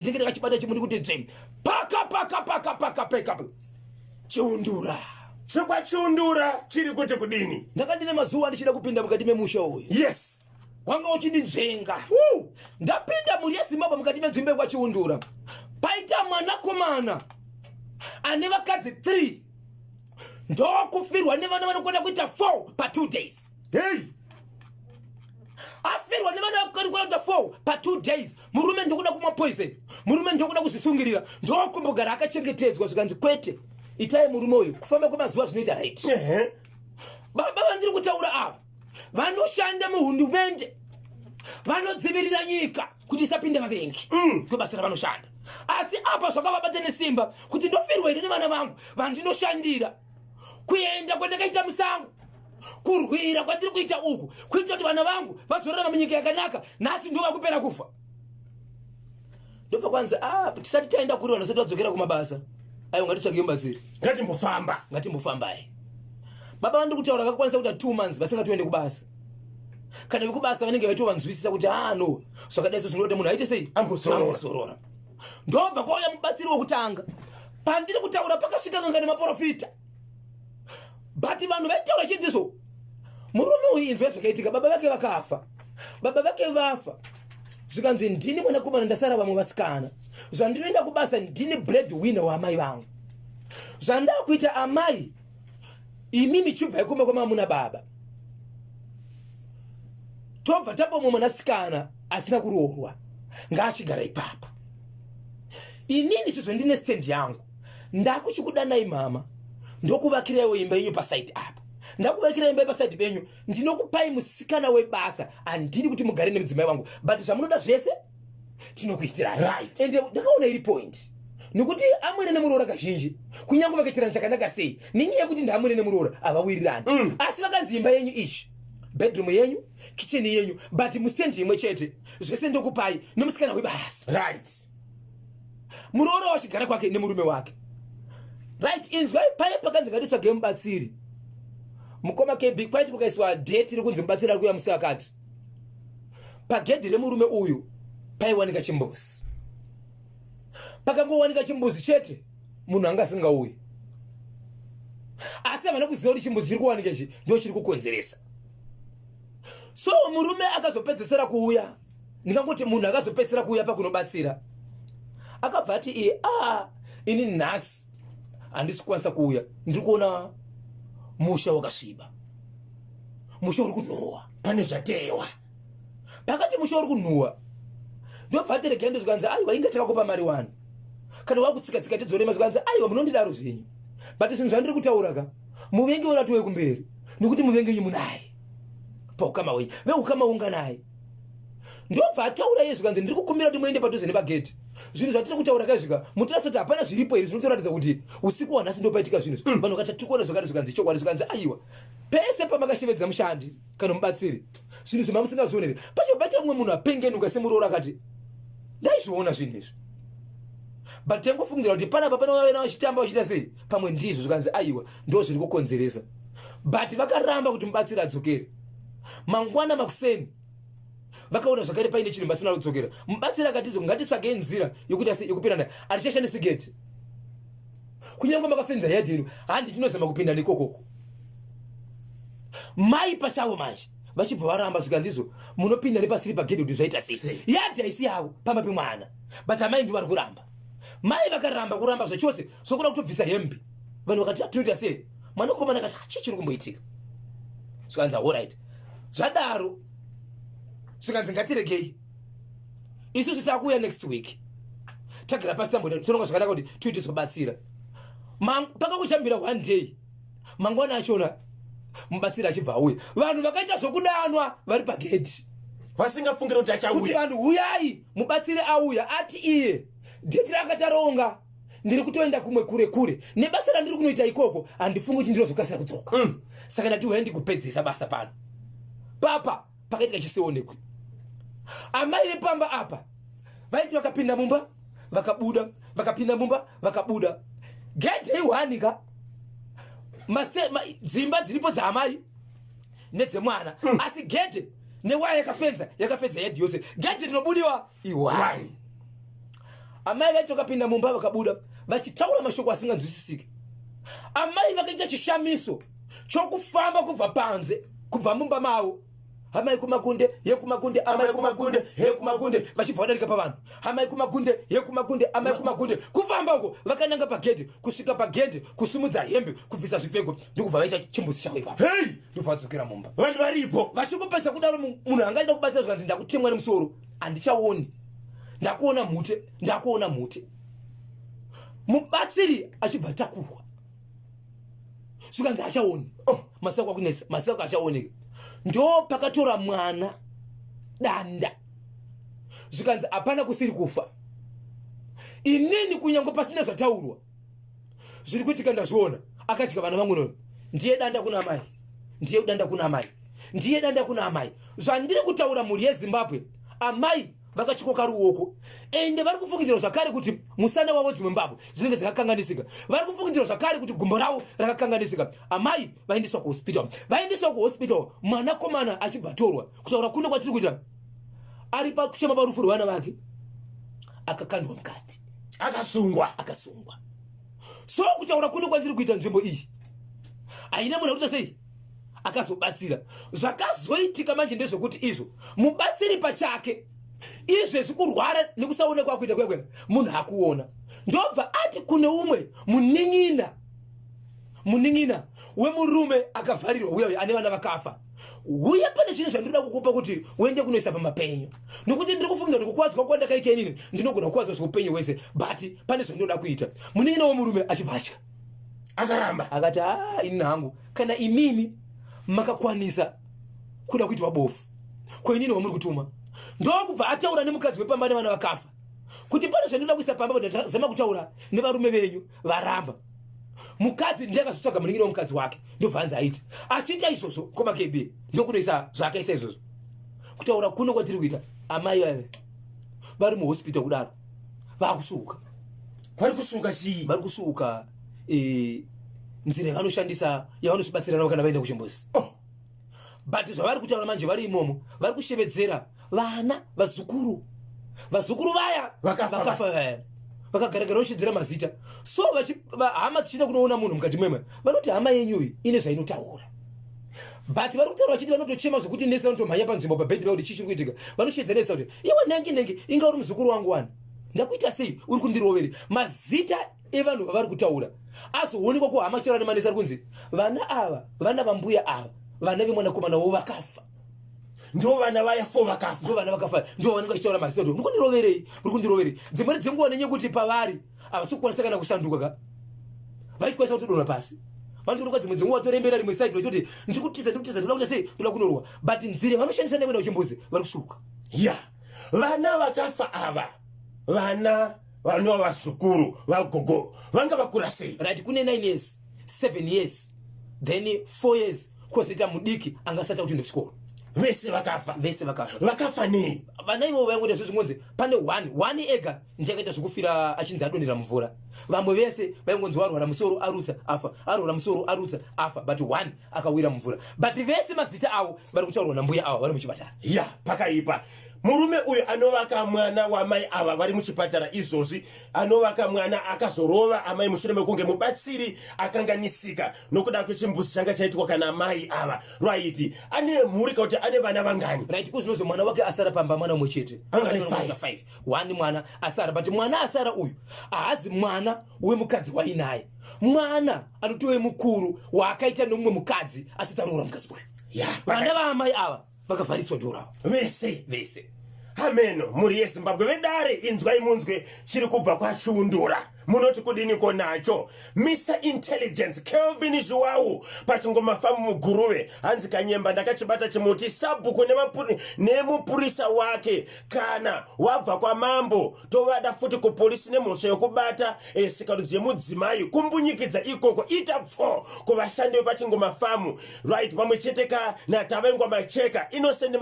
ndikira kachibata chimuri kuti dzem paka chiundura chikwa chiundura chiri kuti kudini ndakandine mazuwa ndichida kupinda mukati memusha uyu yes wanga uchindinzvenga ndapinda muri yezimbabwe mukati medzimbe kwa chiundura paita mwanakomana ane vakadzi 3 ndokufirwa nevana vanokwana kuita 4 pa 2 days hey afirwa nevana vakwana kuita 4 pa 2 days murume ndokuda kumwa poison murume ndokuda kuzvisungirira ndokumbogara akachengetedzwa zvikanzi kwete itai murume uyu kufamba kwemazuva zvinoita right baba vandiri kutaura ava vanoshanda muhurumende vanodzivirira nyika kuti isapinda vavengi kwebasa ravanoshanda asi apa zvakavabata nesimba kuti ndofirwa iri nevana vangu vandinoshandira kuenda kwandakaita musango kurwira kwandiri kuita uku kuitira kuti vana vangu vazorarama munyika yakanaka nhasi ndo vakupera kufa ndobva kwanzi tisati taenda kuri vanhu vasati vadzokera kumabasa aiwa ngatitsvage mubatsiri ngatimbofambai baba vandiri kutaura vakakwanisa kuita 2 months vasingatoende kubasa kana vekubasa vanenge vaitovanzwisisa kuti no zvakadai zvinoda munhu aite sei ambosorora ndobva kwauya mubatsiri wokutanga pandiri kutaura pakasvika kanga nemaprofita but vanhu vaitaura chindizo murume uyu inzwa zvakaitika baba vake vakafa baba vake vafa zvikanzi ndini mwanakomana ndasara vamwe vasikana zvandinoenda kubasa ndini breadwinner waamai vangu zvandakuita amai imimi chibvai kumba kwamamuna baba tobva tapomwe mwanasikana asina kuroorwa ngaachigara ipapa inini sizvo ndine stand yangu ndakuchikudanai mama ndokuvakiraiwo imba yenyu pasaiti apa ndakuvakira imba pasaiti penyu ndinokupai musikana webasa handiri kuti mugare nemudzimai wangu but zvamunoda zvese tinokuitirai right ende ndakaona iri point nekuti amwene nemuroora kazhinji kunyange vakaitirana chakanaka sei nenyaya yekuti ndamwene nemuroora havawirirani asi vakanzi imba yenyu ishi bedroom yenyu kitchen yenyu but mustendi imwe chete zvese ndokupai nomusikana webasa right muroora wachigara kwake nemurume wake right inzwai paye pakanzi ngatitsvage mubatsiri mukoma kb kwaiti kukaiswa date rekunzi mubatsiri ari kuuya musi akati pagedhi remurume uyu paiwanika chimbuzi pakangowanika chimbuzi chete munhu anga asingauyi asi havana kuziva kuti chimbuzi chiri kuwanika ichi ndo chiri kukonzeresa so murume akazopedzesera kuuya ndingangoti munhu akazopedzesera kuuya pakunobatsira akabva ati iye ini nhasi handisi kukwanisa kuuya ndiri kuona musha wakasviba musha uri kunhuhwa pane zvatewa pakati musha uri kunhuhwa ndobva ateregende zvikanzi aiwa inge takakupa mari 1 kana wakutsika-tsika tidzorema zvikanzi aiwa munondidaro zvenyu but zvinhu zvandiri kutaura ka muvengi werati wekumberi nekuti muvengi wenyu munaye paukama wenyu veukama unganaye ndobva ataura iye zvikanzi ndiri kukumbira kuti muende padhuze nepagedhi zvinhu zvatiri kutaura kazvika mutirasa kuti hapana zviripo iri zvinotoratidza kuti usiku wanhasi ndopaitika zvinhu vanhu vakati tikuona zvakati zvikanzi chokwadi zvikanzi aiwa pese pamakashevedza mushandi kana mubatsiri zvinhu zvemamusingazvionere pachobaita mumwe munhu apengenuka semuroora akati ndaizviona zvinhu izvi but tangofungira kuti panapa panova vachitamba vachita sei pamwe ndizvo zvikanzi aiwa ndo zviri kukonzeresa but vakaramba kuti mubatsiri adzokere mangwana makuseni vakaona zvakare paine chinhu basina kudzokera mubatsiri akatizo ngatitsvagei nzira yokupinda naye hatichashandisi gate kunyange makafenza yadhi ino handi tinozama kupinda nekokoko mai pachavo manje vachibva varamba zvikanzizvo munopinda nepasiri pagedhi kuti zvaita sei yadhi haisi yavo pamba pemwana but amai ndi vari kuramba mai vakaramba kuramba zvachose zvokuda kutobvisa hembe vanhu vakati tinoita sei mwanakomana akati chii chiri kumboitika zvikanzi allright zvadaro zvikanzi ngatiregei isusu takuuya next week tagara pasi tambononga zvakanaka kuti tuiti zobatsira pakakuchambira 1 day mangwana achona mubatsiri achibva auya vanhu vakaita zvokudanwa vari pagedhi vasingafungira kuti achauya kuti vanhu uyai mubatsiri auya ati iye dheti rakataronga ndiri kutoenda kumwe kure kure nebasa randiri kunoita ikoko handifungi kuti ndirozokasira kudzoka saka ndatiuya ndikupedzisa basa pano papa pakaitika chisionekwe amai vepamba apa vaiti vakapinda mumba vakabuda vakapinda mumba vakabuda gedhi iwanika dzimba dziripo dzaamai nedzemwana asi gedhi newaya yakafedza yadhi yose gedhi rinobudiwa iwani amai vachoka pinda mumba vakabuda vachitaura mashoko asinganzwisisiki. Amai vakaita chishamiso chokufamba kubva panze kubva mumba mavo. Hamai kumakunde yekumakunde amai kumakunde yekumakunde vachibva vadarika pavanhu. Hamai kumakunde yekumakunde amai kumakunde kufamba uko vakananga pagedhe kusvika pagedhe kusimudza hembe kubvisa zvipfeko ndokubva vaita chimbuzi chavo ipapo. Hey! Ndobva vadzokera mumba. Vanhu varipo. Vachingopedza kudaro munhu angaida kubatsira zvikanzi ndakutemwa nemusoro handichaoni. Ndakuona mhute. Mubatsiri achibva takurwa. Zvikanzi hachaoni. Masako akunetsa, masako achaoneka. Ndo pakatora mwana danda. Zvikanzi hapana kusiri kufa. Inini kunyange pasina zvataurwa. Zviri kuitika ndazviona. Akadya vana vangu nono. Ndiye danda kuna amai. Ndiye danda kuna amai. Ndiye danda kuna amai. Zvandiri kutaura mhuri yeZimbabwe. Amai vakachikoka ruoko. Ende vari kufungidzira zvakare kuti musana wavo dzimwe mbavhu dzinenge dzakakanganisika. Vari kufungidzira zvakare kuti gumbo ravo rakakanganisika. Amai vaendeswa kuhospital. Vaendeswa kuhospital mwanakomana achibva torwa. Kutaura kuno kwatiri kuita. Ari pakuchema parufu rwevana vake. Akakandwa mukati. Akasungwa. So kutaura kuno kwatiri kuita nzvimbo iyi. Haina munhu akuita sei? Akazobatsira. Zvakazoitika manje ndezvokuti izvo mubatsiri pachake izvezvi kurwara nekusaonekwa kuita kwekwe munhu hakuona. Ndobva ati kune umwe muning'ina wemurume akavharirwa uya ane vana vakafa. Uya pane zvinhu zvandinoda kukupa kuti uende kunoisa pamapenyu. Nokuti ndiri kufunga kuti kukwadzwa kwandakaita inini ndinogona kukwadzwa zveupenyu hwese, but pane zvandinoda kuita. Muning'ina wemurume achipatya. Akaramba. Akati ini hangu kana imimi makakwanisa kuda kuitwa bofu kwenini wamuri kutuma. Ndokubva ataura nemukadzi wepamba nevana vakafa kuti pane zvandinoda kuisa pamba ndazama kutaura nevarume venyu varamba. Mukadzi ndiye akazotsvaga muning'ina womukadzi wake ndobva anzi aiti achiita izvozvo komakebe ndokunoisa zvaakaisa izvozvo. Kutaura kuno kwatiri kuita amai vave vari muhospital kudaro vakusuka. Vari kusuka chii? Vari kusuka nzira yavanoshandisa yavanozibatsira navo kana vaenda kuchimbuzi. But zvavari kutaura manje vari imomo vari kushevedzera vana vazukuru vaya vakafa vaya vakagaragara voshidzira mazita. So hama dzichida kunoona munhu mukati mwemwe vanoti hama yenyu ine zvainotaura. But vari kutaura vachiti vanotochema zvokuti nesi vanotomhanya panzvimbo pabhedhi vauti chii chiri kuitika. Vanoshedzera kuti iwe nengi inga uri muzukuru wangu wani ndakuita sei uri kundiroveri. Mazita evanhu vavari kutaura azoonekwa kuhama chirana nemanesi ari kunzi vana ava vana vambuya ava vana vemwanakomana wavo vakafa. Ndo vana vaya 4 vakafa. Ndo vana vakafa. Ndo vanenge vachitaura mazita kuti muri kundiroverei. Dzimweni dzenguva nenyekuti pavari havasi kukwanisa kana kusanduka ka. Vachikwanisa kutodonha pasi. Vanotoroka dzimwe dzenguva torembera rimwe side vachiti ndiri kutiza ndoda kuita sei ndoda kunorwa. But nzira vanoshandisa nekuenda kuchimbuzi vari kusuka. Ya. Vana vakafa ava. Vana vanova vasukuru vagogo vanga vakura sei? Right, kune 9 years 7 years then 4 years kwozoita mudiki angasati kuenda kuchikoro. Vese vakafa. Vakafa nei? Vana ivo vaingoita zvezvingonzi pane 1 ega ndiye akaita zvokufira achinzi adonhera mvura. Vamwe vese vaingonzi warwara musoro arutsa afa, arwara musoro arutsa afa, but 1 akawira mvura. But vese mazita avo vari kutaurwa nambuya ava vari muchipatara. Ya, pakaipa. Murume uyu anovaka mwana wamai ava vari muchipatara izvozvi, anovaka mwana akazorova amai mushure mekunge mubatsiri akanganisika nokuda kwechimbuzi changa chaitwa kana mai ava. Right, ane mhuri kuti ane vana vangani? Right, kuzvinozvo mwana wake asara pamba mwana mumwe chete. Angari 5. 1 mwana asara, but mwana asara uyu haazi mwana wemukadzi wainaye. Mwana anotove mukuru waakaita nomumwe mukadzi asati aroora mukadzi uyu. Ya, vana vaamai ava vakavhariswa dhoravo vese. Ameno, muri yeZimbabwe vedare inzwai munzwe chiri kubva kwachundura. Munoti kudini konacho? Mr. Intelligence Kelvin Zhuwau pachingoma famu muguruve hanzi kanyemba ndakachibata chimuti sabhuku nemupurisa wake kana wabva kwa mambo tovada futi kupolisi nemhosva yokubata sikarudzi yemudzimai kumbunyikidza ikoko ita pfo kuvashandi vepachingoma famu. Right, pamwe cheteka natavaingwa macheka Innocent